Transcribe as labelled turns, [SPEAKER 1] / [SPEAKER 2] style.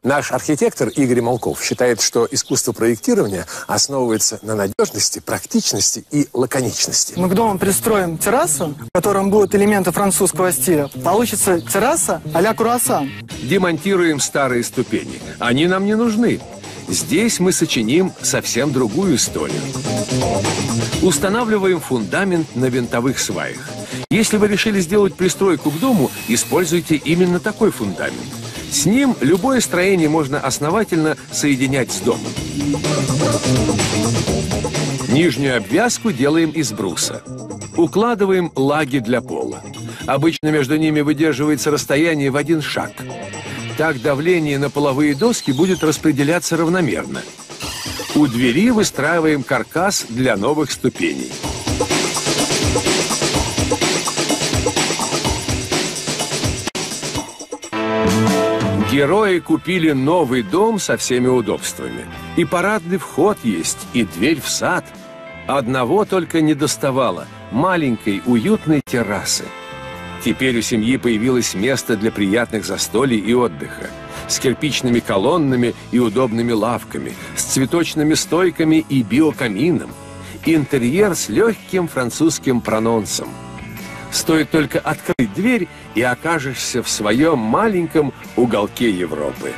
[SPEAKER 1] Наш архитектор Игорь Малков считает, что искусство проектирования основывается на надежности, практичности и лаконичности.
[SPEAKER 2] Мы к дому пристроим террасу, в котором будут элементы французского стиля. Получится терраса а-ля круассан.
[SPEAKER 3] Демонтируем старые ступени. Они нам не нужны. Здесь мы сочиним совсем другую историю. Устанавливаем фундамент на винтовых сваях. Если вы решили сделать пристройку к дому, используйте именно такой фундамент. С ним любое строение можно основательно соединять с домом. Нижнюю обвязку делаем из бруса. Укладываем лаги для пола. Обычно между ними выдерживается расстояние в 1 шаг. Так давление на половые доски будет распределяться равномерно. У двери выстраиваем каркас для новых ступеней. Герои купили новый дом со всеми удобствами. И парадный вход есть, и дверь в сад. Одного только недоставало – маленькой уютной террасы. Теперь у семьи появилось место для приятных застолий и отдыха. С кирпичными колоннами и удобными лавками, с цветочными стойками и биокамином. Интерьер с легким французским прононсом. Стоит только открыть дверь, и окажешься в своем маленьком уголке Европы.